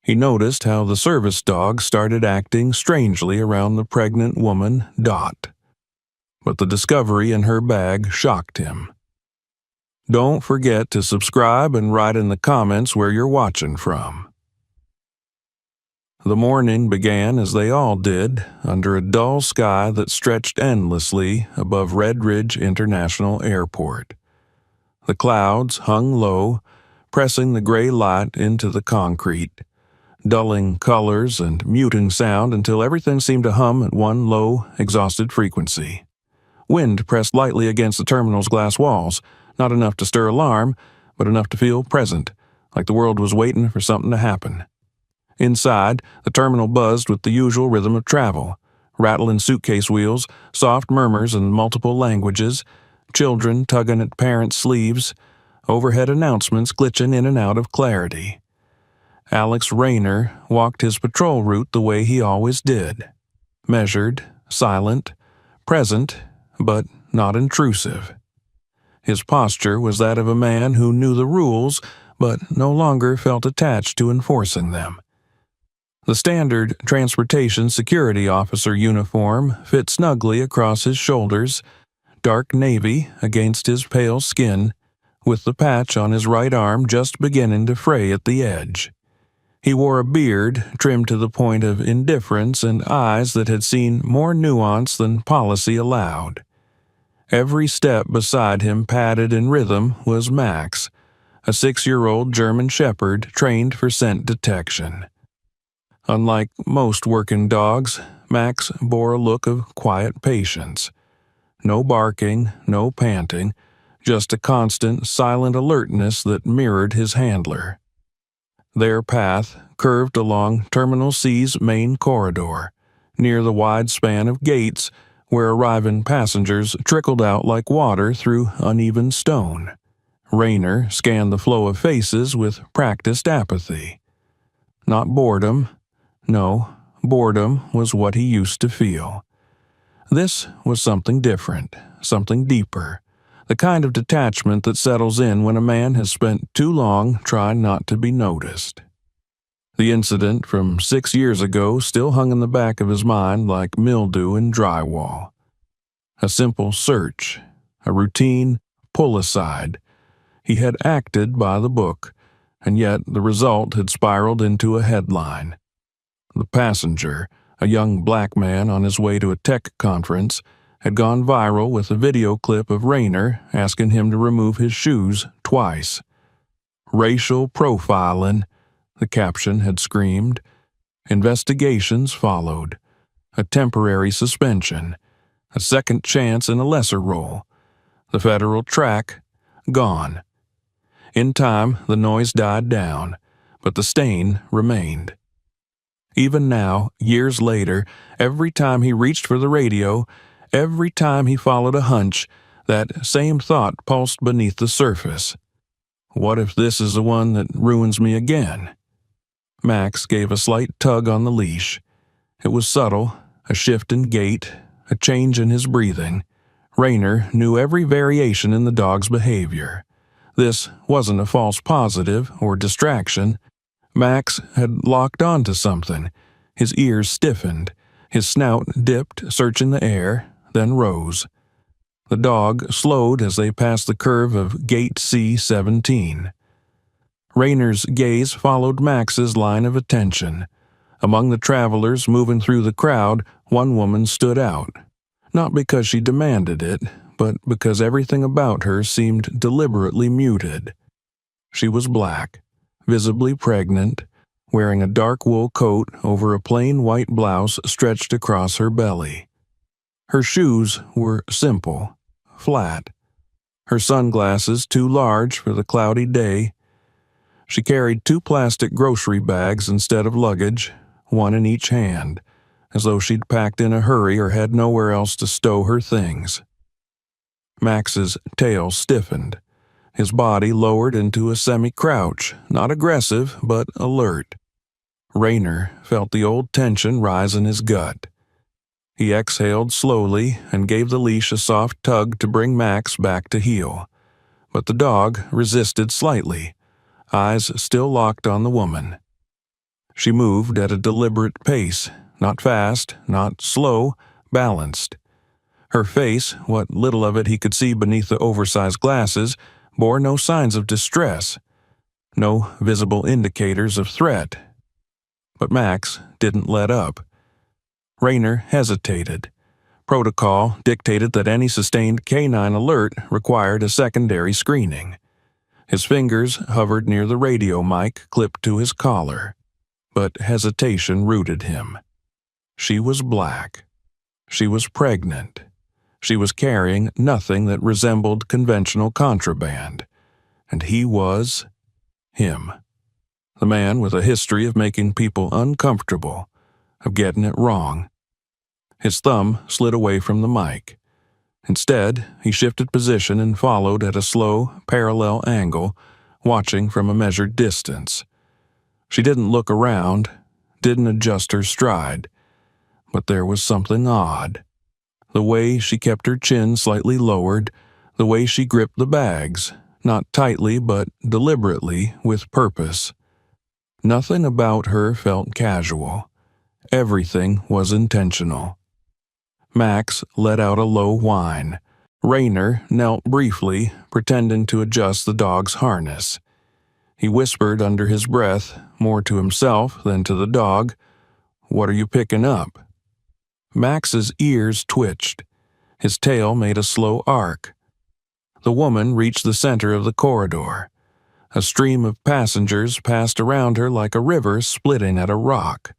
He noticed how the service dog started acting strangely around the pregnant woman, Dot. But the discovery in her bag shocked him. Don't forget to subscribe and write in the comments where you're watching from. The morning began as they all did, under a dull sky that stretched endlessly above Red Ridge International Airport. The clouds hung low, pressing the gray light into the concrete, dulling colors and muting sound until everything seemed to hum at one low, exhausted frequency. Wind pressed lightly against the terminal's glass walls, not enough to stir alarm, but enough to feel present, like the world was waiting for something to happen. Inside, the terminal buzzed with the usual rhythm of travel, rattling suitcase wheels, soft murmurs in multiple languages, children tugging at parents' sleeves, overhead announcements glitching in and out of clarity. Alex Rayner walked his patrol route the way he always did, measured, silent, present, but not intrusive. His posture was that of a man who knew the rules, but no longer felt attached to enforcing them. The standard transportation security officer uniform fit snugly across his shoulders, dark navy against his pale skin, with the patch on his right arm just beginning to fray at the edge. He wore a beard trimmed to the point of indifference and eyes that had seen more nuance than policy allowed. Every step beside him, padded in rhythm, was Max, a 6-year-old German shepherd trained for scent detection. Unlike most working dogs, Max bore a look of quiet patience. No barking, no panting, just a constant, silent alertness that mirrored his handler. Their path curved along Terminal C's main corridor, near the wide span of gates where arriving passengers trickled out like water through uneven stone. Rayner scanned the flow of faces with practiced apathy. Not boredom. No, boredom was what he used to feel. This was something different, something deeper, the kind of detachment that settles in when a man has spent too long trying not to be noticed. The incident from 6 years ago still hung in the back of his mind like mildew in drywall. A simple search, a routine pull-aside. He had acted by the book, and yet the result had spiraled into a headline. The passenger, a young black man on his way to a tech conference, had gone viral with a video clip of Rayner asking him to remove his shoes twice. Racial profiling, the caption had screamed. Investigations followed. A temporary suspension. A second chance in a lesser role. The federal track, gone. In time, the noise died down, but the stain remained. Even now, years later, every time he reached for the radio, every time he followed a hunch, that same thought pulsed beneath the surface. What if this is the one that ruins me again? Max gave a slight tug on the leash. It was subtle, a shift in gait, a change in his breathing. Rayner knew every variation in the dog's behavior. This wasn't a false positive or distraction. Max had locked onto something. His ears stiffened. His snout dipped, searching the air, then rose. The dog slowed as they passed the curve of Gate C-17. Rayner's gaze followed Max's line of attention. Among the travelers moving through the crowd, one woman stood out. Not because she demanded it, but because everything about her seemed deliberately muted. She was black, visibly pregnant, wearing a dark wool coat over a plain white blouse stretched across her belly. Her shoes were simple, flat. Her sunglasses too large for the cloudy day. She carried 2 plastic grocery bags instead of luggage, one in each hand, as though she'd packed in a hurry or had nowhere else to stow her things. Max's tail stiffened. His body lowered into a semi-crouch, not aggressive, but alert. Rayner felt the old tension rise in his gut. He exhaled slowly and gave the leash a soft tug to bring Max back to heel. But the dog resisted slightly, eyes still locked on the woman. She moved at a deliberate pace, not fast, not slow, balanced. Her face, what little of it he could see beneath the oversized glasses, bore no signs of distress, no visible indicators of threat. But Max didn't let up. Rayner hesitated. Protocol dictated that any sustained canine alert required a secondary screening. His fingers hovered near the radio mic clipped to his collar. But hesitation rooted him. She was black. She was pregnant. She was carrying nothing that resembled conventional contraband. And he was him. The man with a history of making people uncomfortable, of getting it wrong. His thumb slid away from the mic. Instead, he shifted position and followed at a slow, parallel angle, watching from a measured distance. She didn't look around, didn't adjust her stride, but there was something odd. The way she kept her chin slightly lowered, the way she gripped the bags, not tightly but deliberately, with purpose. Nothing about her felt casual. Everything was intentional. Max let out a low whine. Rayner knelt briefly, pretending to adjust the dog's harness. He whispered under his breath, more to himself than to the dog, "What are you picking up?" Max's ears twitched. His tail made a slow arc. The woman reached the center of the corridor. A stream of passengers passed around her like a river splitting at a rock.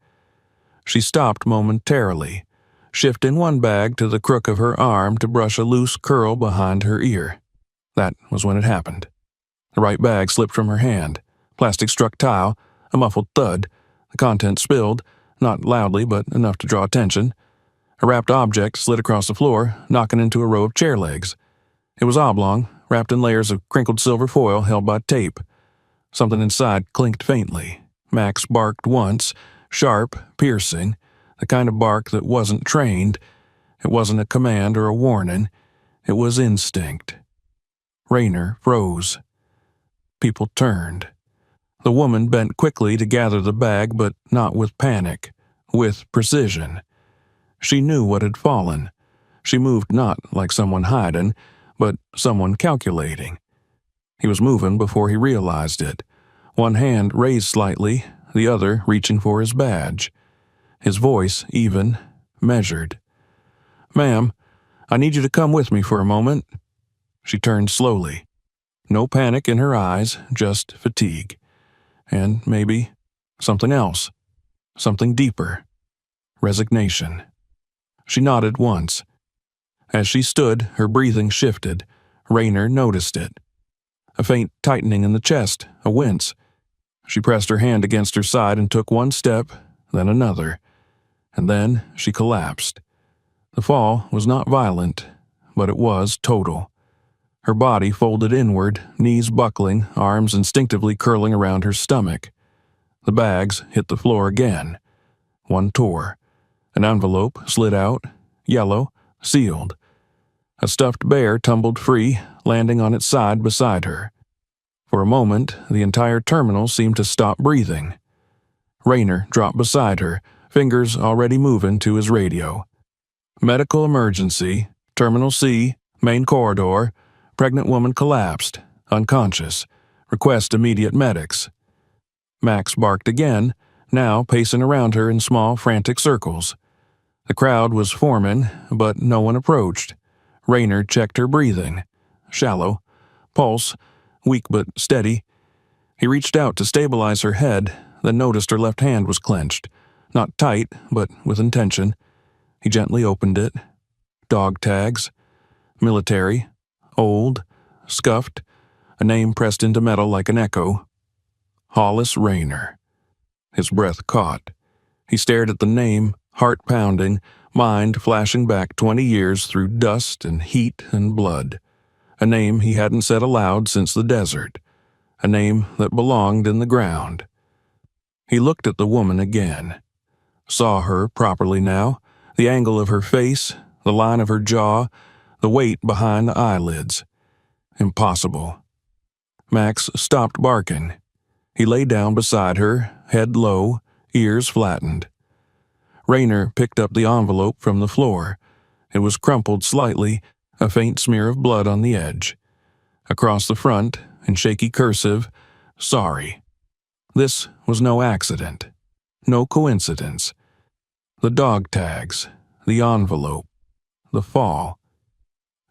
She stopped momentarily, shifting one bag to the crook of her arm to brush a loose curl behind her ear. That was when it happened. The right bag slipped from her hand. Plastic struck tile, a muffled thud. The contents spilled, not loudly but enough to draw attention. A wrapped object slid across the floor, knocking into a row of chair legs. It was oblong, wrapped in layers of crinkled silver foil held by tape. Something inside clinked faintly. Max barked once, sharp, piercing, the kind of bark that wasn't trained. It wasn't a command or a warning. It was instinct. Rayner froze. People turned. The woman bent quickly to gather the bag, but not with panic, with precision. She knew what had fallen. She moved not like someone hiding, but someone calculating. He was moving before he realized it. One hand raised slightly, the other reaching for his badge. His voice even, measured. "Ma'am, I need you to come with me for a moment." She turned slowly. No panic in her eyes, just fatigue. And maybe something else. Something deeper. Resignation. She nodded once. As she stood, her breathing shifted. Rayner noticed it. A faint tightening in the chest, a wince. She pressed her hand against her side and took one step, then another. And then she collapsed. The fall was not violent, but it was total. Her body folded inward, knees buckling, arms instinctively curling around her stomach. The bags hit the floor again. One tore. An envelope slid out, yellow, sealed. A stuffed bear tumbled free, landing on its side beside her. For a moment, the entire terminal seemed to stop breathing. Rayner dropped beside her, fingers already moving to his radio. "Medical emergency, Terminal C, main corridor. Pregnant woman collapsed, unconscious. Request immediate medics." Max barked again, now pacing around her in small, frantic circles. The crowd was forming, but no one approached. Rayner checked her breathing. Shallow. Pulse. Weak but steady. He reached out to stabilize her head, then noticed her left hand was clenched. Not tight, but with intention. He gently opened it. Dog tags. Military. Old. Scuffed. A name pressed into metal like an echo. Hollis Rayner. His breath caught. He stared at the name, heart pounding, mind flashing back 20 years through dust and heat and blood. A name he hadn't said aloud since the desert. A name that belonged in the ground. He looked at the woman again. Saw her properly now, the angle of her face, the line of her jaw, the weight behind the eyelids. Impossible. Max stopped barking. He lay down beside her, head low, ears flattened. Rayner picked up the envelope from the floor. It was crumpled slightly, a faint smear of blood on the edge. Across the front, in shaky cursive, "Sorry." This was no accident. No coincidence. The dog tags, the envelope, the fall.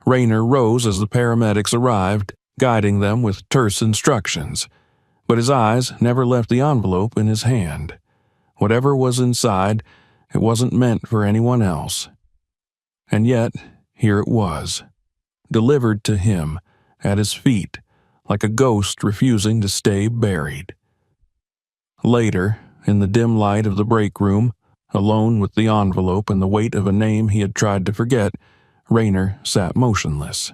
Rayner rose as the paramedics arrived, guiding them with terse instructions, but his eyes never left the envelope in his hand. Whatever was inside, it wasn't meant for anyone else. And yet, here it was, delivered to him, at his feet, like a ghost refusing to stay buried. Later, in the dim light of the break room, alone with the envelope and the weight of a name he had tried to forget, Rayner sat motionless.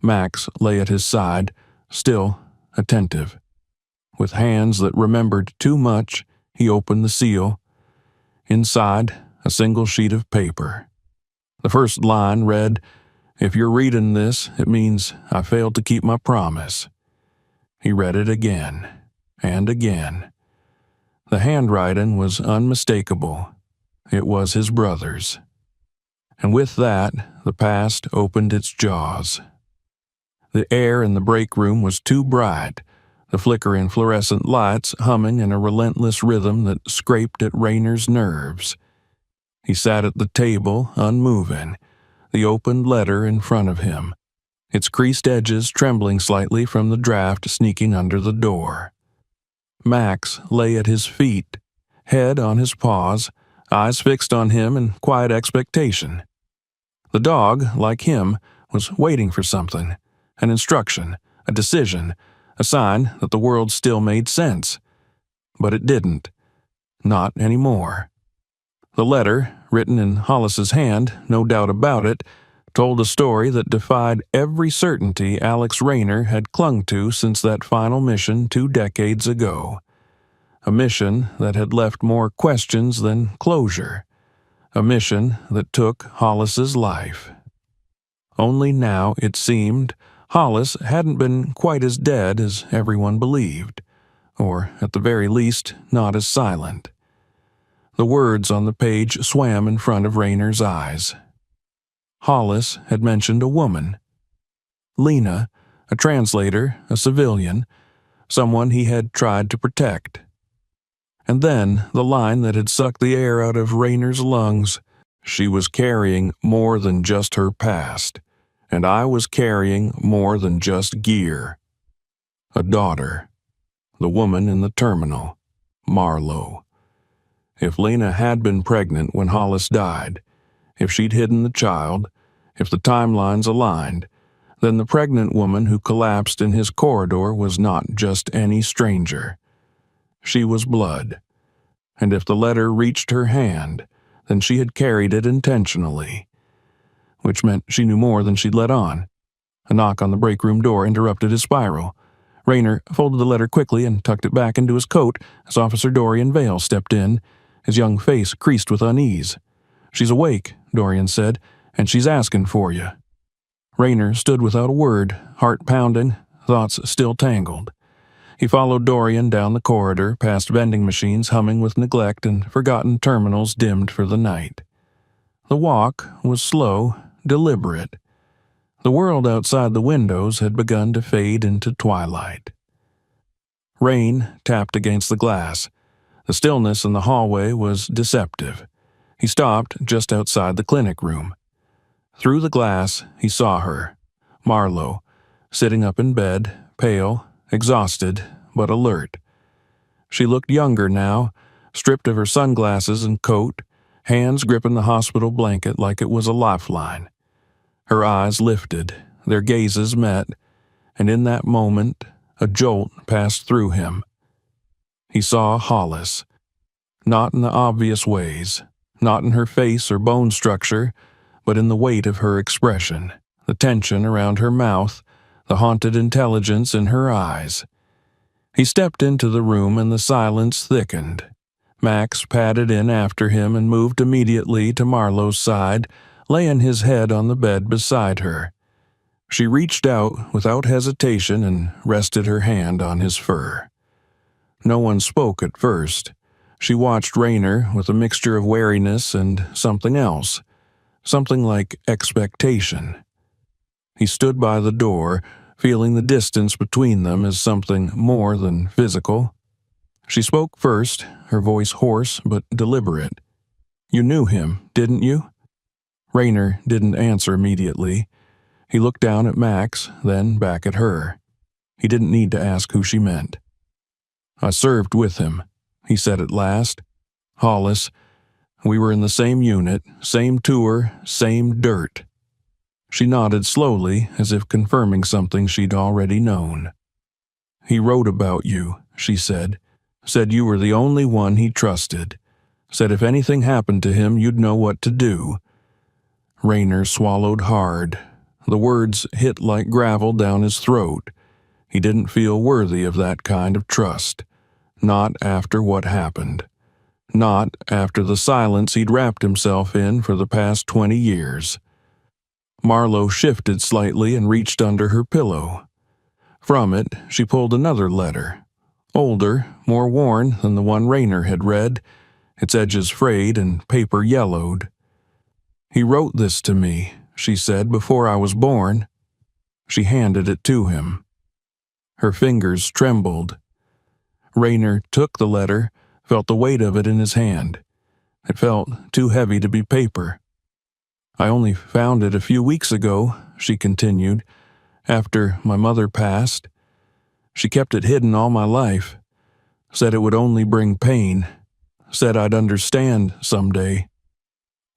Max lay at his side, still attentive. With hands that remembered too much, he opened the seal. Inside, a single sheet of paper. The first line read, "If you're reading this, it means I failed to keep my promise." He read it again, and again. The handwriting was unmistakable. It was his brother's. And with that, the past opened its jaws. The air in the break room was too bright, the flickering fluorescent lights humming in a relentless rhythm that scraped at Rayner's nerves. He sat at the table, unmoving, the opened letter in front of him, its creased edges trembling slightly from the draft sneaking under the door. Max lay at his feet, head on his paws, eyes fixed on him in quiet expectation. The dog, like him, was waiting for something, an instruction, a decision, a sign that the world still made sense. But it didn't. Not anymore. The letter, written in Hollis's hand, no doubt about it, told a story that defied every certainty Alex Rayner had clung to since that final mission 2 decades ago. A mission that had left more questions than closure. A mission that took Hollis's life. Only now, it seemed, Hollis hadn't been quite as dead as everyone believed, or at the very least, not as silent. The words on the page swam in front of Rayner's eyes. Hollis had mentioned a woman. Lena, a translator, a civilian, someone he had tried to protect. And then the line that had sucked the air out of Rayner's lungs. She was carrying more than just her past, and I was carrying more than just gear. A daughter. The woman in the terminal. Marlowe. If Lena had been pregnant when Hollis died, if she'd hidden the child, if the timelines aligned, then the pregnant woman who collapsed in his corridor was not just any stranger. She was blood. And if the letter reached her hand, then she had carried it intentionally. Which meant she knew more than she'd let on. A knock on the break room door interrupted his spiral. Rayner folded the letter quickly and tucked it back into his coat as Officer Dorian Vale stepped in, his young face creased with unease. "She's awake," Dorian said, "and she's asking for you." Rayner stood without a word, heart pounding, thoughts still tangled. He followed Dorian down the corridor, past vending machines humming with neglect and forgotten terminals dimmed for the night. The walk was slow, deliberate. The world outside the windows had begun to fade into twilight. Rain tapped against the glass. The stillness in the hallway was deceptive. He stopped just outside the clinic room. Through the glass, he saw her, Marlowe, sitting up in bed, pale, exhausted, but alert. She looked younger now, stripped of her sunglasses and coat, hands gripping the hospital blanket like it was a lifeline. Her eyes lifted, their gazes met, and in that moment, a jolt passed through him. He saw Hollis, not in the obvious ways, not in her face or bone structure, but in the weight of her expression, the tension around her mouth, the haunted intelligence in her eyes. He stepped into the room and the silence thickened. Max padded in after him and moved immediately to Marlowe's side, laying his head on the bed beside her. She reached out without hesitation and rested her hand on his fur. No one spoke at first. She watched Rayner with a mixture of wariness and something else, something like expectation. He stood by the door, feeling the distance between them as something more than physical. She spoke first, her voice hoarse but deliberate. "You knew him, didn't you?" Rayner didn't answer immediately. He looked down at Max, then back at her. He didn't need to ask who she meant. "I served with him," he said at last. "Hollis. We were in the same unit, same tour, same dirt." She nodded slowly, as if confirming something she'd already known. "He wrote about you," she said. "Said you were the only one he trusted. Said if anything happened to him, you'd know what to do." Rayner swallowed hard. The words hit like gravel down his throat. He didn't feel worthy of that kind of trust. Not after what happened. Not after the silence he'd wrapped himself in for the past 20 years. Marlowe shifted slightly and reached under her pillow. From it, she pulled another letter. Older, more worn than the one Rayner had read, its edges frayed and paper yellowed. "He wrote this to me," she said, "before I was born." She handed it to him. Her fingers trembled. Rayner took the letter, felt the weight of it in his hand. It felt too heavy to be paper. "I only found it a few weeks ago," she continued, "after my mother passed. She kept it hidden all my life. Said it would only bring pain. Said I'd understand someday."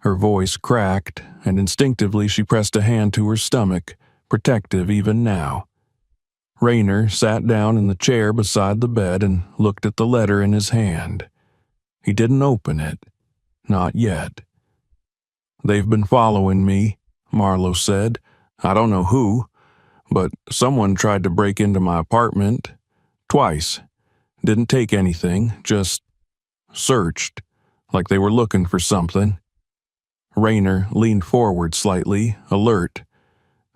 Her voice cracked, and instinctively she pressed a hand to her stomach, protective even now. Rayner sat down in the chair beside the bed and looked at the letter in his hand. He didn't open it. Not yet. "They've been following me," Marlowe said. "I don't know who, but someone tried to break into my apartment. Twice. Didn't take anything, just searched, like they were looking for something." Rayner leaned forward slightly, alert.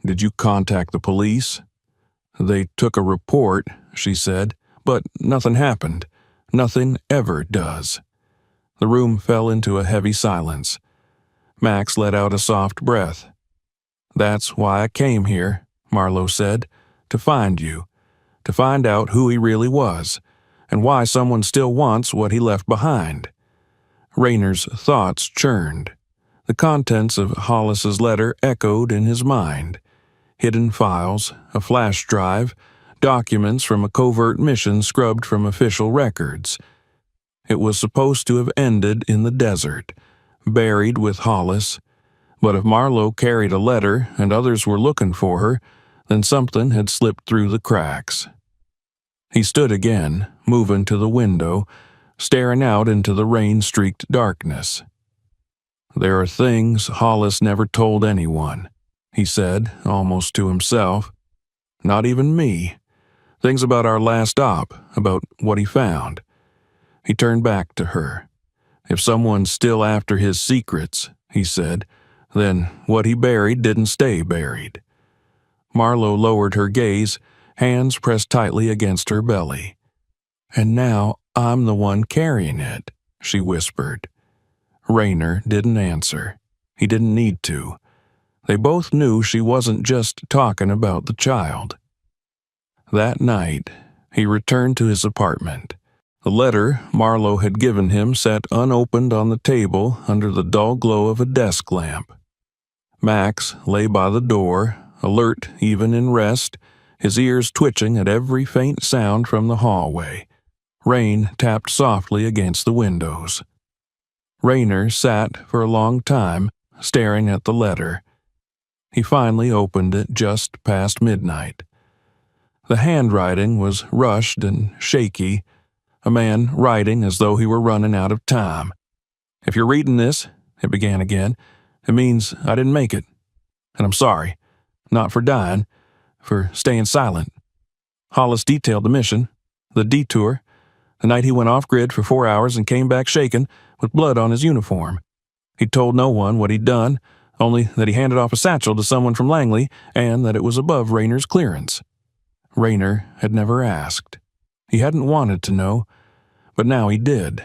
"Did you contact the police?" "They took a report," she said, "but nothing happened. Nothing ever does." The room fell into a heavy silence. Max let out a soft breath. "That's why I came here," Marlowe said, "to find you, to find out who he really was, and why someone still wants what he left behind." Rayner's thoughts churned. The contents of Hollis's letter echoed in his mind. Hidden files, a flash drive, documents from a covert mission scrubbed from official records. It was supposed to have ended in the desert, buried with Hollis, but if Marlowe carried a letter and others were looking for her, then something had slipped through the cracks. He stood again, moving to the window, staring out into the rain-streaked darkness. "There are things Hollis never told anyone," he said, almost to himself. "Not even me. Things about our last op, about what he found." He turned back to her. "If someone's still after his secrets," he said, "then what he buried didn't stay buried." Marlowe lowered her gaze, hands pressed tightly against her belly. "And now I'm the one carrying it," she whispered. Rayner didn't answer. He didn't need to. They both knew she wasn't just talking about the child. That night, he returned to his apartment. The letter Marlowe had given him sat unopened on the table under the dull glow of a desk lamp. Max lay by the door, alert even in rest, his ears twitching at every faint sound from the hallway. Rain tapped softly against the windows. Rayner sat for a long time, staring at the letter. He finally opened it just past midnight. The handwriting was rushed and shaky, a man writing as though he were running out of time. "If you're reading this," it began again, "it means I didn't make it. And I'm sorry. Not for dying, for staying silent. Hollis detailed the mission, the detour, the night he went off-grid for 4 hours and came back shaken with blood on his uniform. He'd told no one what he'd done, only that he handed off a satchel to someone from Langley and that it was above Rayner's clearance." Rayner had never asked. He hadn't wanted to know, but now he did.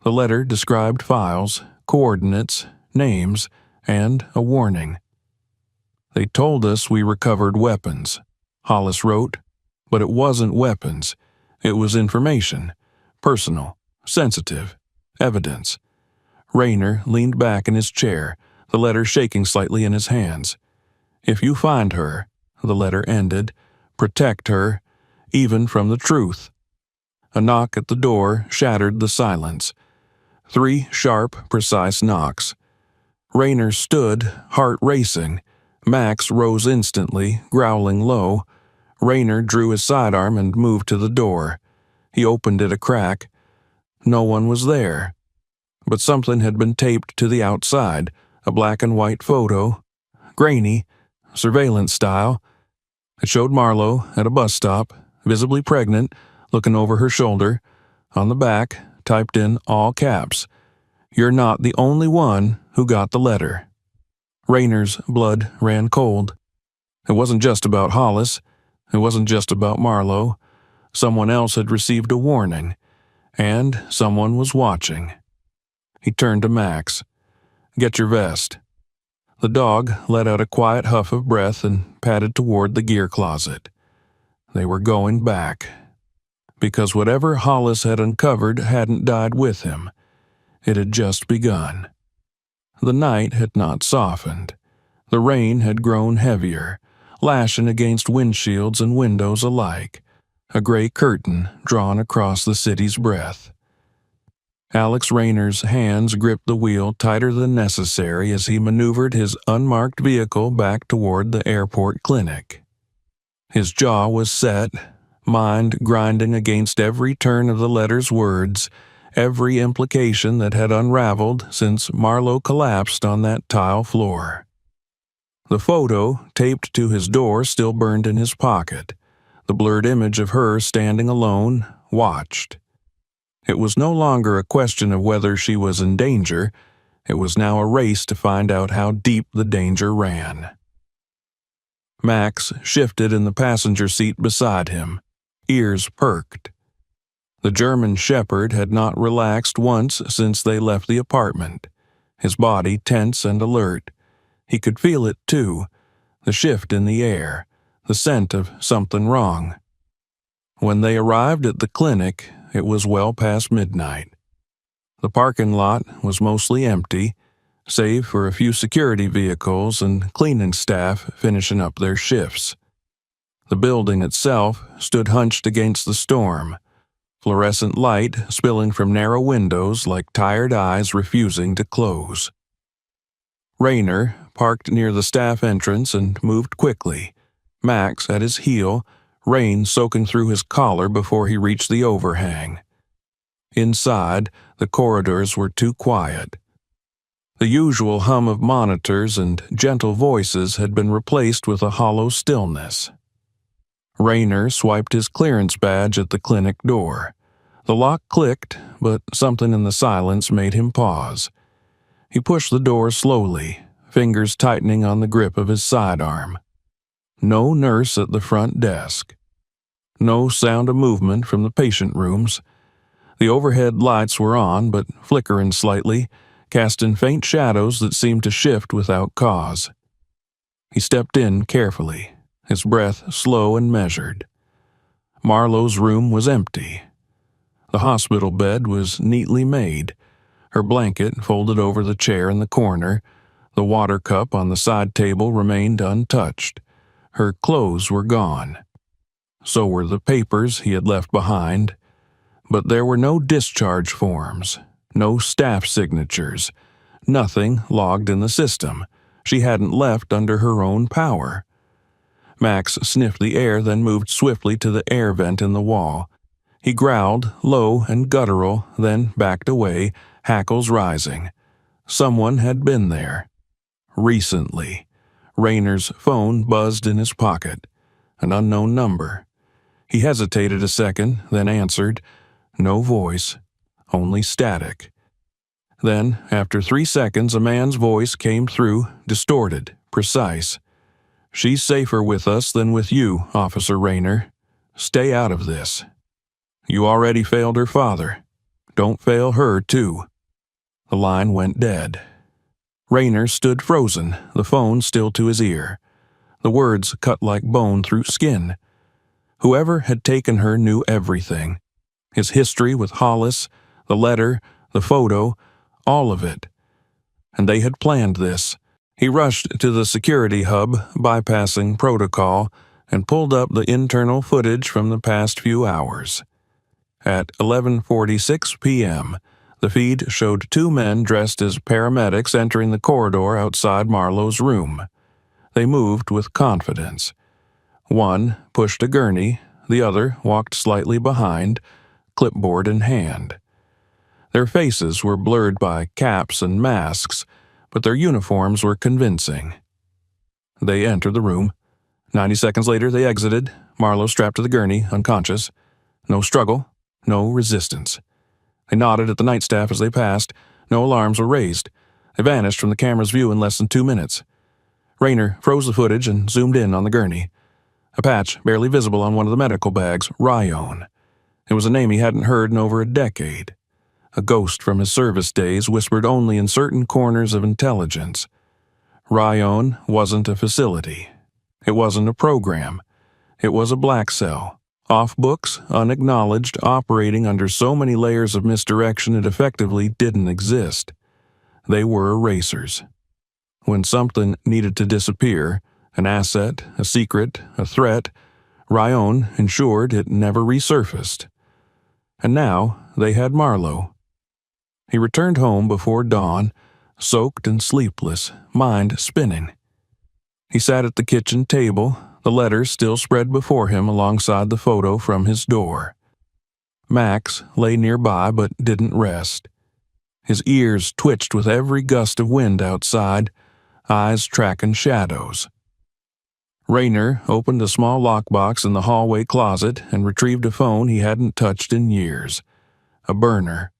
The letter described files, coordinates, names, and a warning. "They told us we recovered weapons," Hollis wrote, "but it wasn't weapons. It was information. Personal, sensitive, evidence." Rayner leaned back in his chair, the letter shaking slightly in his hands. "If you find her," the letter ended, "protect her, even from the truth." A knock at the door shattered the silence. 3 sharp, precise knocks. Rayner stood, heart racing. Max rose instantly, growling low. Rayner drew his sidearm and moved to the door. He opened it a crack. No one was there. But something had been taped to the outside, a black and white photo, grainy, surveillance style. It showed Marlowe at a bus stop, visibly pregnant, looking over her shoulder. On the back, typed in all caps, "You're not the only one who got the letter." Rayner's blood ran cold. It wasn't just about Hollis. It wasn't just about Marlowe. Someone else had received a warning, and someone was watching. He turned to Max. "Get your vest." The dog let out a quiet huff of breath and padded toward the gear closet. They were going back. Because whatever Hollis had uncovered hadn't died with him. It had just begun. The night had not softened. The rain had grown heavier, lashing against windshields and windows alike, a gray curtain drawn across the city's breath. Alex Rayner's hands gripped the wheel tighter than necessary as he maneuvered his unmarked vehicle back toward the airport clinic. His jaw was set, mind grinding against every turn of the letter's words, every implication that had unraveled since Marlowe collapsed on that tile floor. The photo, taped to his door, still burned in his pocket. The blurred image of her standing alone, watched. It was no longer a question of whether she was in danger. It was now a race to find out how deep the danger ran. Max shifted in the passenger seat beside him, ears perked. The German shepherd had not relaxed once since they left the apartment, his body tense and alert. He could feel it, too, the shift in the air, the scent of something wrong. When they arrived at the clinic, it was well past midnight. The parking lot was mostly empty, save for a few security vehicles and cleaning staff finishing up their shifts. The building itself stood hunched against the storm, fluorescent light spilling from narrow windows like tired eyes refusing to close. Rayner parked near the staff entrance and moved quickly, Max at his heel, rain soaking through his collar before he reached the overhang. Inside, the corridors were too quiet. The usual hum of monitors and gentle voices had been replaced with a hollow stillness. Rayner swiped his clearance badge at the clinic door. The lock clicked, but something in the silence made him pause. He pushed the door slowly, fingers tightening on the grip of his sidearm. No nurse at the front desk. No sound of movement from the patient rooms. The overhead lights were on, but flickering slightly, casting faint shadows that seemed to shift without cause. He stepped in carefully, his breath slow and measured. Marlowe's room was empty. The hospital bed was neatly made, her blanket folded over the chair in the corner. The water cup on the side table remained untouched. Her clothes were gone. So were the papers he had left behind. But there were no discharge forms, no staff signatures, nothing logged in the system. She hadn't left under her own power. Max sniffed the air, then moved swiftly to the air vent in the wall. He growled, low and guttural, then backed away, hackles rising. Someone had been there. Recently. Rayner's phone buzzed in his pocket. An unknown number. He hesitated a second, then answered. No voice, only static. Then, after 3 seconds, a man's voice came through, distorted, precise. "She's safer with us than with you, Officer Rayner. Stay out of this. You already failed her father. Don't fail her, too." The line went dead. Rayner stood frozen, the phone still to his ear. The words cut like bone through skin. Whoever had taken her knew everything. His history with Hollis, the letter, the photo, all of it. And they had planned this. He rushed to the security hub, bypassing protocol, and pulled up the internal footage from the past few hours. At 11:46 p.m., the feed showed two men dressed as paramedics entering the corridor outside Marlowe's room. They moved with confidence. One pushed a gurney, the other walked slightly behind, clipboard in hand. Their faces were blurred by caps and masks, but their uniforms were convincing. They entered the room. 90 seconds later, they exited, Marlowe strapped to the gurney, unconscious. No struggle, no resistance. They nodded at the night staff as they passed. No alarms were raised. They vanished from the camera's view in less than 2 minutes. Rayner froze the footage and zoomed in on the gurney. A patch barely visible on one of the medical bags, Ryan. It was a name he hadn't heard in over a decade. A ghost from his service days whispered only in certain corners of intelligence. Ryan wasn't a facility. It wasn't a program. It was a black cell. Off books, unacknowledged, operating under so many layers of misdirection it effectively didn't exist. They were erasers. When something needed to disappear, an asset, a secret, a threat, Ryan ensured it never resurfaced. And now they had Marlowe. He returned home before dawn, soaked and sleepless, mind spinning. He sat at the kitchen table, the letter still spread before him alongside the photo from his door. Max lay nearby but didn't rest. His ears twitched with every gust of wind outside, eyes tracking shadows. Rayner opened a small lockbox in the hallway closet and retrieved a phone he hadn't touched in years. A burner.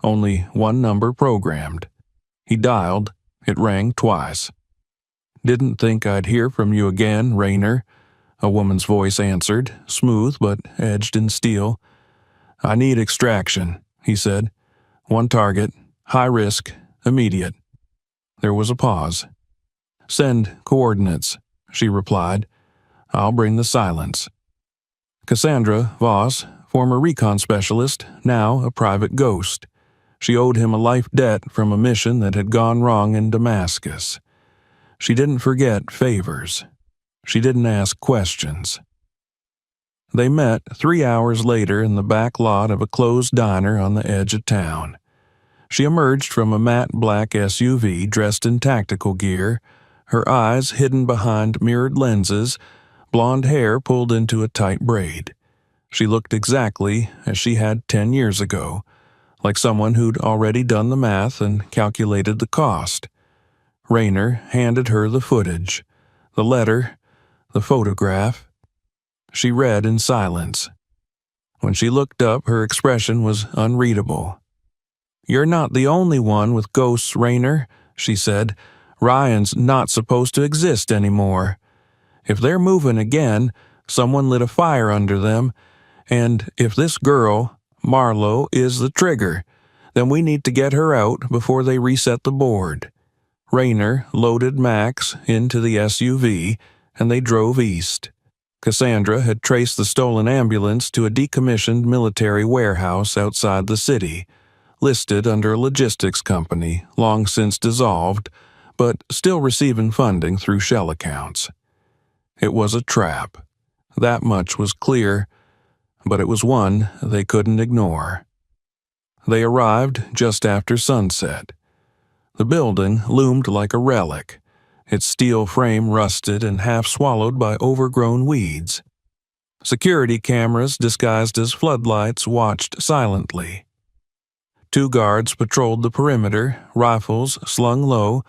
Only one number programmed. He dialed. It rang twice. "Didn't think I'd hear from you again, Rayner," a woman's voice answered, smooth but edged in steel. "I need extraction," he said. "One target, high risk, immediate." There was a pause. "Send coordinates," she replied. "I'll bring the silence." Cassandra Voss, former recon specialist, now a private ghost. She owed him a life debt from a mission that had gone wrong in Damascus. She didn't forget favors. She didn't ask questions. They met 3 hours later in the back lot of a closed diner on the edge of town. She emerged from a matte black SUV dressed in tactical gear, her eyes hidden behind mirrored lenses, blonde hair pulled into a tight braid. She looked exactly as she had 10 years ago, like someone who'd already done the math and calculated the cost. Rayner handed her the footage, the letter, the photograph. She read in silence. When she looked up, her expression was unreadable. "You're not the only one with ghosts, Rayner," she said. "Ryan's not supposed to exist anymore. If they're moving again, someone lit a fire under them, and if this girl, Marlowe, is the trigger, then we need to get her out before they reset the board." Rayner loaded Max into the SUV, and they drove east. Cassandra had traced the stolen ambulance to a decommissioned military warehouse outside the city, listed under a logistics company long since dissolved, but still receiving funding through shell accounts. It was a trap. That much was clear, but it was one they couldn't ignore. They arrived just after sunset. The building loomed like a relic, its steel frame rusted and half swallowed by overgrown weeds. Security cameras disguised as floodlights watched silently. 2 guards patrolled the perimeter, rifles slung low,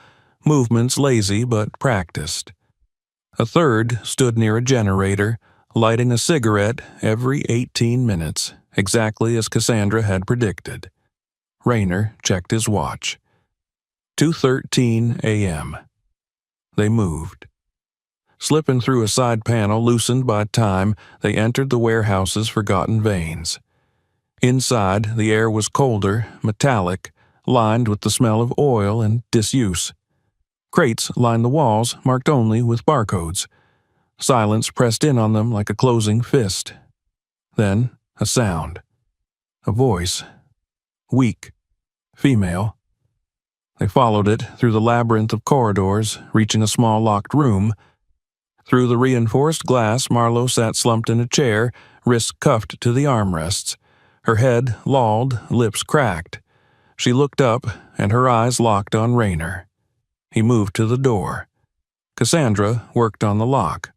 movements lazy but practiced. A third stood near a generator, lighting a cigarette every 18 minutes, exactly as Cassandra had predicted. Rayner checked his watch. 2:13 a.m. They moved. Slipping through a side panel loosened by time, they entered the warehouse's forgotten veins. Inside, the air was colder, metallic, lined with the smell of oil and disuse. Crates lined the walls, marked only with barcodes. Silence pressed in on them like a closing fist. Then, a sound. A voice. Weak. Female. They followed it through the labyrinth of corridors, reaching a small locked room. Through the reinforced glass, Marlowe sat slumped in a chair, wrists cuffed to the armrests. Her head lolled, lips cracked. She looked up, and her eyes locked on Rayner. He moved to the door. Cassandra worked on the lock.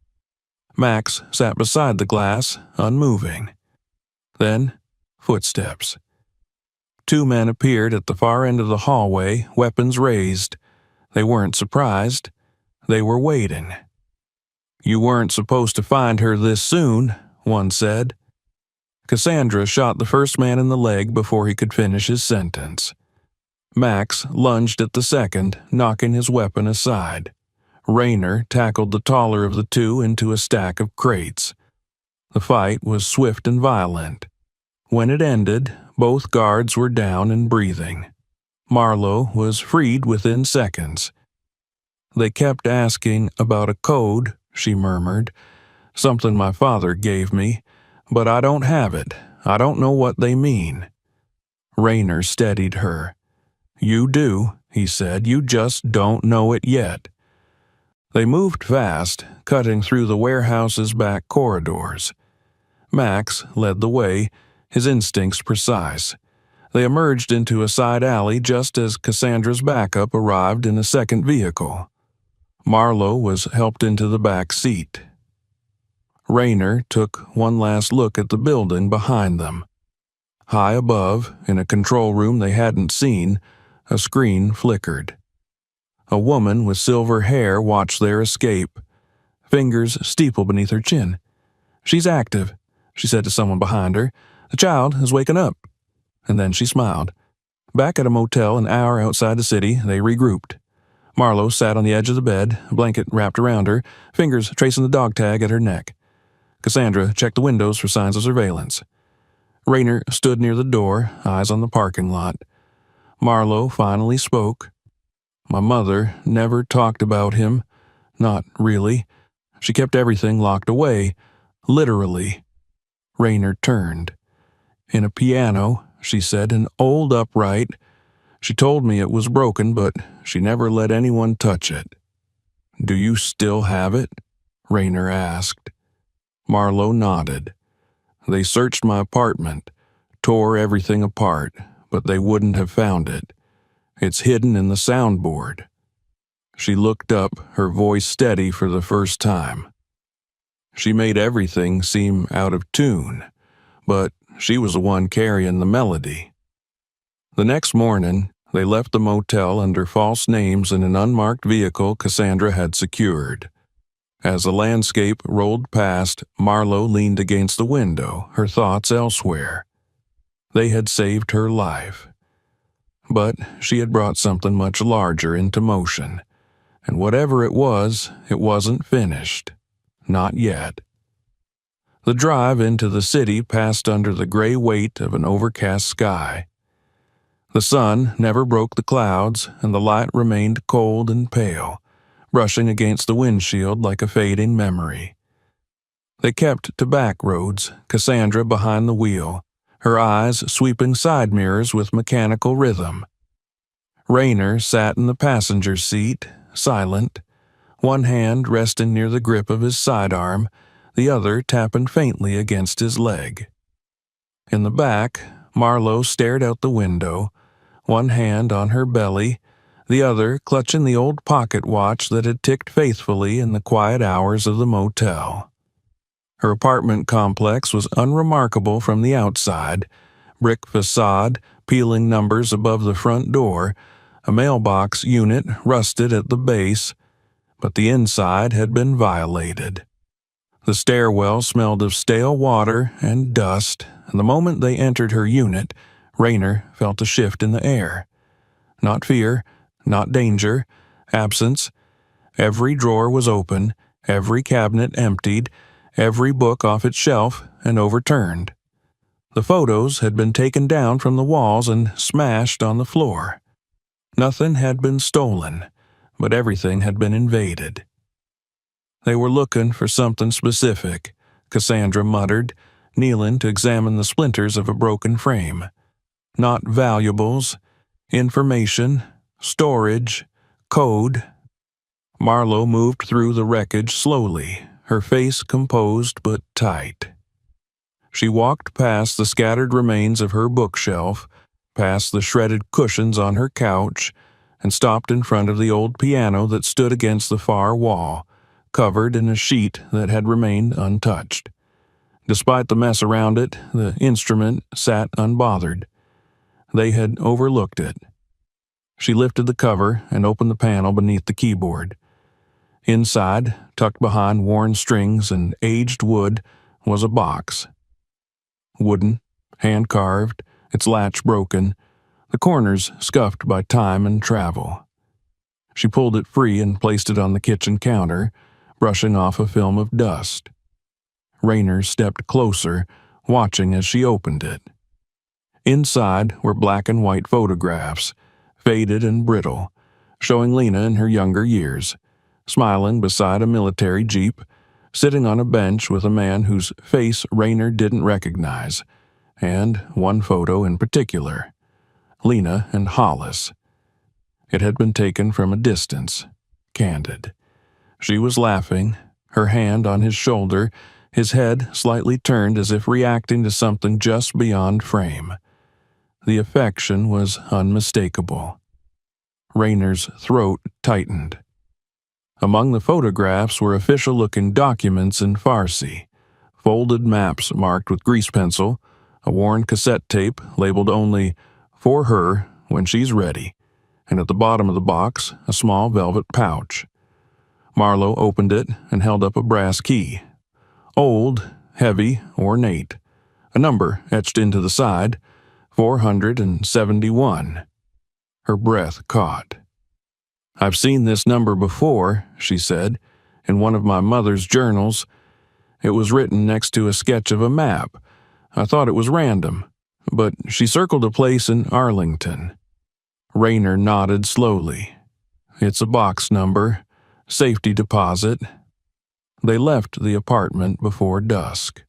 Max sat beside the glass, unmoving. Then, footsteps. Two men appeared at the far end of the hallway, weapons raised. They weren't surprised. They were waiting. "You weren't supposed to find her this soon," one said. Cassandra shot the first man in the leg before he could finish his sentence. Max lunged at the second, knocking his weapon aside. Rayner tackled the taller of the two into a stack of crates. The fight was swift and violent. When it ended, both guards were down and breathing. Marlowe was freed within seconds. "They kept asking about a code," she murmured. "Something my father gave me. But I don't have it. I don't know what they mean." Rayner steadied her. "You do," he said. "You just don't know it yet." They moved fast, cutting through the warehouse's back corridors. Max led the way, his instincts precise. They emerged into a side alley just as Cassandra's backup arrived in a second vehicle. Marlowe was helped into the back seat. Rayner took one last look at the building behind them. High above, in a control room they hadn't seen, a screen flickered. A woman with silver hair watched their escape. Fingers steepled beneath her chin. "She's active," she said to someone behind her. "The child is waking up." And then she smiled. Back at a motel an hour outside the city, they regrouped. Marlowe sat on the edge of the bed, a blanket wrapped around her, fingers tracing the dog tag at her neck. Cassandra checked the windows for signs of surveillance. Rayner stood near the door, eyes on the parking lot. Marlowe finally spoke. "My mother never talked about him. Not really. She kept everything locked away. Literally." Rayner turned. "In a piano," she said, "an old upright. She told me it was broken, but she never let anyone touch it." "Do you still have it?" Rayner asked. Marlowe nodded. "They searched my apartment, tore everything apart, but they wouldn't have found it. It's hidden in the soundboard." She looked up, her voice steady for the first time. "She made everything seem out of tune, but she was the one carrying the melody." The next morning, they left the motel under false names in an unmarked vehicle Cassandra had secured. As the landscape rolled past, Marlowe leaned against the window, her thoughts elsewhere. They had saved her life. But she had brought something much larger into motion, and whatever it wasn't finished. Not yet. The drive into the city passed under the gray weight of an overcast sky. The sun never broke the clouds, and the light remained cold and pale, brushing against the windshield like a fading memory. They kept to back roads, Cassandra behind the wheel, her eyes sweeping side mirrors with mechanical rhythm. Rayner sat in the passenger seat, silent, one hand resting near the grip of his sidearm, the other tapping faintly against his leg. In the back, Marlowe stared out the window, one hand on her belly, the other clutching the old pocket watch that had ticked faithfully in the quiet hours of the motel. Her apartment complex was unremarkable from the outside, brick facade, peeling numbers above the front door, a mailbox unit rusted at the base, but the inside had been violated. The stairwell smelled of stale water and dust, and the moment they entered her unit, Rayner felt a shift in the air. Not fear, not danger, absence. Every drawer was open, every cabinet emptied, every book off its shelf and overturned. The photos had been taken down from the walls and smashed on the floor. Nothing had been stolen, but everything had been invaded. They were looking for something specific, Cassandra muttered, kneeling to examine the splinters of a broken frame. Not valuables, information, storage, code. Marlowe moved through the wreckage slowly, her face composed but tight. She walked past the scattered remains of her bookshelf, past the shredded cushions on her couch, and stopped in front of the old piano that stood against the far wall, covered in a sheet that had remained untouched. Despite the mess around it, the instrument sat unbothered. They had overlooked it. She lifted the cover and opened the panel beneath the keyboard. Inside, tucked behind worn strings and aged wood, was a box. Wooden, hand-carved, its latch broken, the corners scuffed by time and travel. She pulled it free and placed it on the kitchen counter, brushing off a film of dust. Rayner stepped closer, watching as she opened it. Inside were black and white photographs, faded and brittle, showing Lena in her younger years, smiling beside a military jeep, sitting on a bench with a man whose face Rayner didn't recognize, and one photo in particular, Lena and Hollis. It had been taken from a distance, candid. She was laughing, her hand on his shoulder, his head slightly turned as if reacting to something just beyond frame. The affection was unmistakable. Rayner's throat tightened. Among the photographs were official-looking documents in Farsi, folded maps marked with grease pencil, a worn cassette tape labeled only "For her when she's ready," and at the bottom of the box, a small velvet pouch. Marlowe opened it and held up a brass key. Old, heavy, ornate. A number etched into the side, 471. Her breath caught. "I've seen this number before," she said, "in one of my mother's journals. It was written next to a sketch of a map. I thought it was random, but she circled a place in Arlington." Rayner nodded slowly. "It's a box number. Safety deposit." They left the apartment before dusk.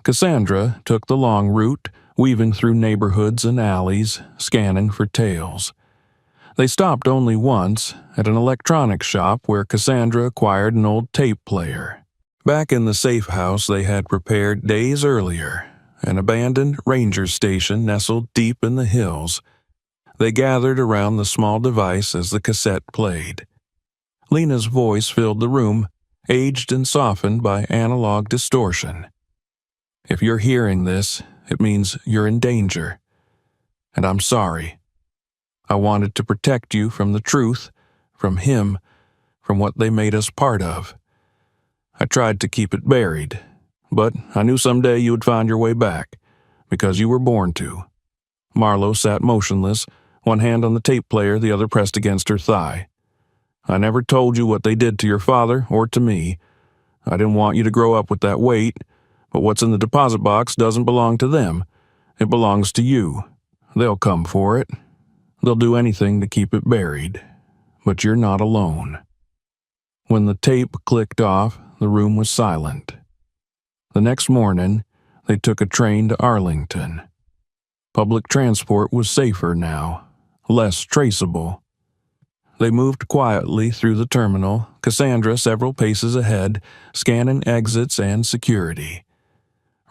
Cassandra took the long route, weaving through neighborhoods and alleys, scanning for tales. They stopped only once, at an electronics shop where Cassandra acquired an old tape player. Back in the safe house they had prepared days earlier, an abandoned ranger station nestled deep in the hills. They gathered around the small device as the cassette played. Lena's voice filled the room, aged and softened by analog distortion. "If you're hearing this, it means you're in danger. And I'm sorry. I wanted to protect you from the truth, from him, from what they made us part of. I tried to keep it buried, but I knew someday you would find your way back, because you were born to." Marlowe sat motionless, one hand on the tape player, the other pressed against her thigh. "I never told you what they did to your father or to me. I didn't want you to grow up with that weight, but what's in the deposit box doesn't belong to them. It belongs to you. They'll come for it. They'll do anything to keep it buried. But you're not alone." When the tape clicked off, the room was silent. The next morning, they took a train to Arlington. Public transport was safer now, less traceable. They moved quietly through the terminal, Cassandra several paces ahead, scanning exits and security.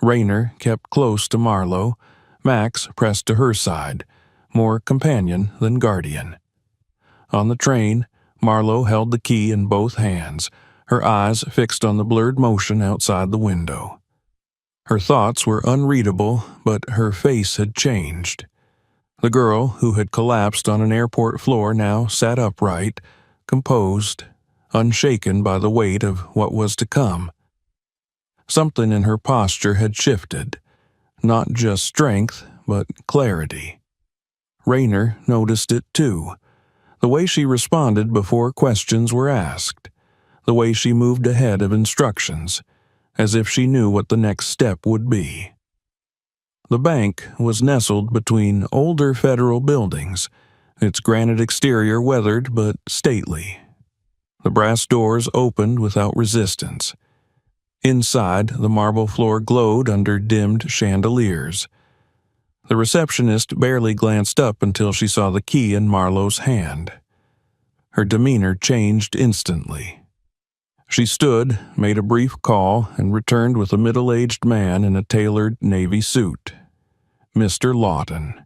Rayner kept close to Marlowe, Max pressed to her side, more companion than guardian. On the train, Marlowe held the key in both hands, her eyes fixed on the blurred motion outside the window. Her thoughts were unreadable, but her face had changed. The girl who had collapsed on an airport floor now sat upright, composed, unshaken by the weight of what was to come. Something in her posture had shifted, not just strength, but clarity. Rayner noticed it too, the way she responded before questions were asked, the way she moved ahead of instructions, as if she knew what the next step would be. The bank was nestled between older federal buildings, its granite exterior weathered but stately. The brass doors opened without resistance. Inside, the marble floor glowed under dimmed chandeliers. The receptionist barely glanced up until she saw the key in Marlowe's hand. Her demeanor changed instantly. She stood, made a brief call, and returned with a middle-aged man in a tailored navy suit. Mr. Lawton.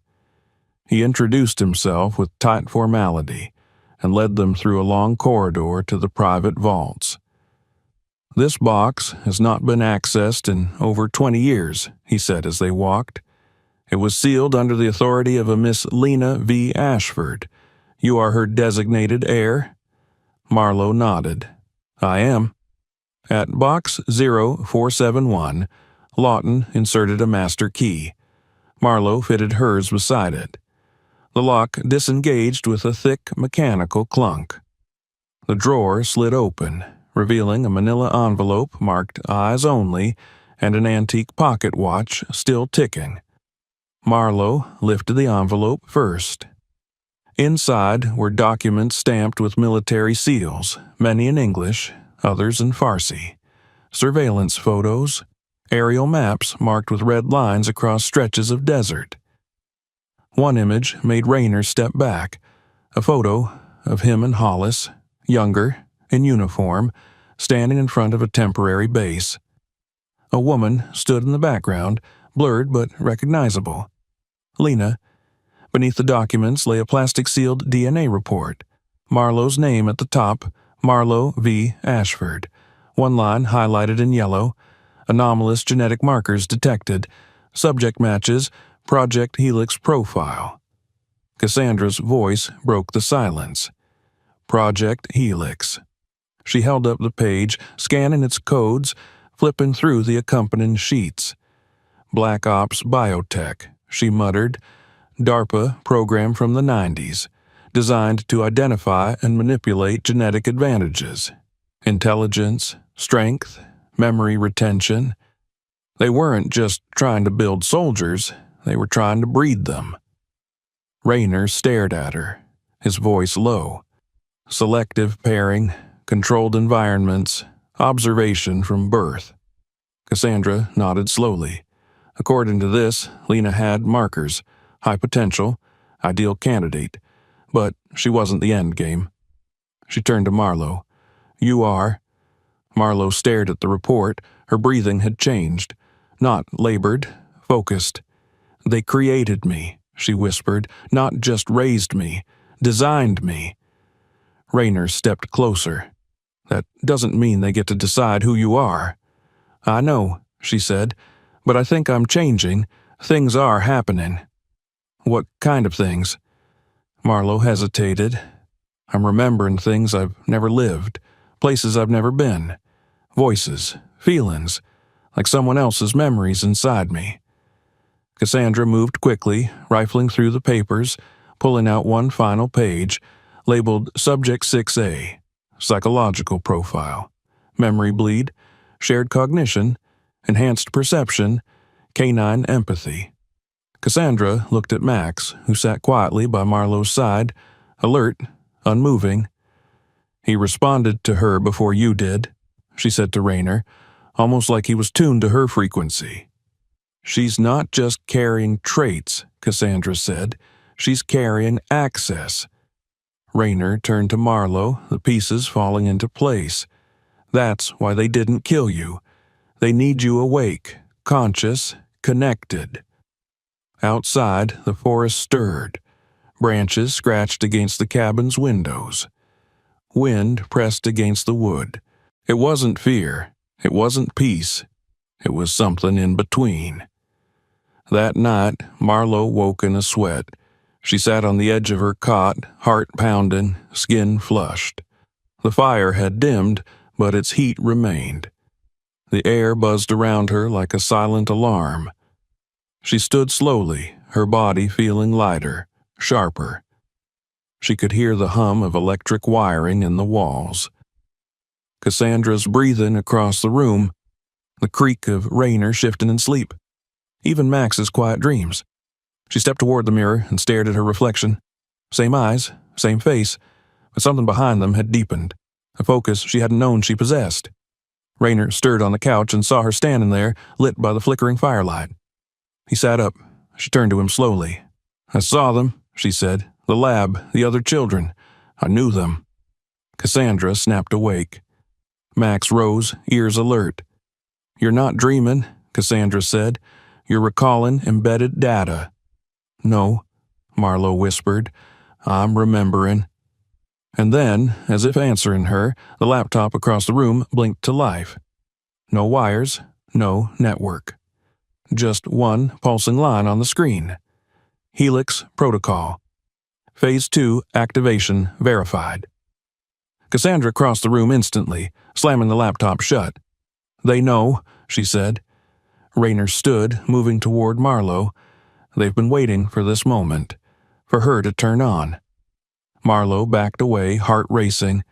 He introduced himself with tight formality and led them through a long corridor to the private vaults. "This box has not been accessed in over 20 years," he said as they walked. "It was sealed under the authority of a Miss Lena V. Ashford. You are her designated heir?" Marlowe nodded. "I am." At box 0471, Lawton inserted a master key. Marlowe fitted hers beside it. The lock disengaged with a thick mechanical clunk. The drawer slid open, revealing a manila envelope marked "Eyes Only" and an antique pocket watch still ticking. Marlowe lifted the envelope first. Inside were documents stamped with military seals, many in English, others in Farsi, surveillance photos, aerial maps marked with red lines across stretches of desert. One image made Rayner step back, a photo of him and Hollis, younger, in uniform, standing in front of a temporary base. A woman stood in the background, blurred but recognizable. Lena. Beneath the documents lay a plastic-sealed DNA report. Marlowe's name at the top, Marlowe V. Ashford. One line highlighted in yellow. Anomalous genetic markers detected. Subject matches Project Helix profile. Cassandra's voice broke the silence. Project Helix. She held up the page, scanning its codes, flipping through the accompanying sheets. Black Ops Biotech, she muttered. DARPA program from the 90s, designed to identify and manipulate genetic advantages. Intelligence, strength, memory retention. They weren't just trying to build soldiers, they were trying to breed them. Rayner stared at her, his voice low. Selective pairing, controlled environments, observation from birth. Cassandra nodded slowly. According to this, Lena had markers. High potential, ideal candidate, but she wasn't the end game. She turned to Marlowe. "You are?" Marlowe stared at the report. Her breathing had changed. Not labored, focused. "They created me," she whispered, "not just raised me, designed me." Rayner stepped closer. "That doesn't mean they get to decide who you are." "I know," she said, "but I think I'm changing. Things are happening." "What kind of things?" Marlowe hesitated. "I'm remembering things I've never lived, places I've never been, voices, feelings, like someone else's memories inside me." Cassandra moved quickly, rifling through the papers, pulling out one final page, labeled Subject 6A, Psychological Profile, Memory Bleed, Shared Cognition, Enhanced Perception, Canine Empathy. Cassandra looked at Max, who sat quietly by Marlowe's side, alert, unmoving. "He responded to her before you did," she said to Rayner, almost like he was tuned to her frequency. "She's not just carrying traits," Cassandra said. "She's carrying access." Rayner turned to Marlowe, the pieces falling into place. "That's why they didn't kill you. They need you awake, conscious, connected." Outside, the forest stirred. Branches scratched against the cabin's windows. Wind pressed against the wood. It wasn't fear. It wasn't peace. It was something in between. That night, Marlowe woke in a sweat. She sat on the edge of her cot, heart pounding, skin flushed. The fire had dimmed, but its heat remained. The air buzzed around her like a silent alarm. She stood slowly, her body feeling lighter, sharper. She could hear the hum of electric wiring in the walls. Cassandra's breathing across the room, the creak of Rayner shifting in sleep. even Max's quiet dreams. She stepped toward the mirror and stared at her reflection. Same eyes, same face, but something behind them had deepened, a focus she hadn't known she possessed. Raynor stirred on the couch and saw her standing there, lit by the flickering firelight. He sat up. She turned to him slowly. "I saw them," she said. "The lab, the other children. I knew them." Cassandra snapped awake. Max rose, ears alert. "You're not dreaming," Cassandra said. "You're recalling embedded data." "No," Marlowe whispered. "I'm remembering." And then, as if answering her, the laptop across the room blinked to life. No wires, no network. Just one pulsing line on the screen. Helix Protocol. Phase 2 activation verified. Cassandra crossed the room instantly, slamming the laptop shut. "They know," she said. Raynor stood, moving toward Marlowe. They've been waiting for this moment, for her to turn on. Marlowe backed away, heart racing.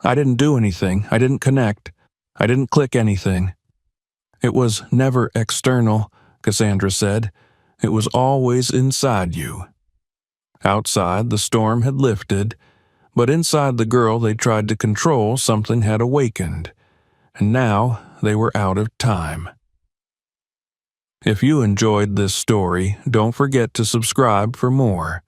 "I didn't do anything. I didn't connect. I didn't click anything." "It was never external," Cassandra said. "It was always inside you." Outside, the storm had lifted, but inside the girl they tried to control, something had awakened, and now they were out of time. If you enjoyed this story, don't forget to subscribe for more.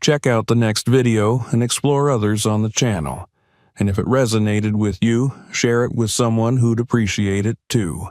Check out the next video and explore others on the channel. And if it resonated with you, share it with someone who'd appreciate it too.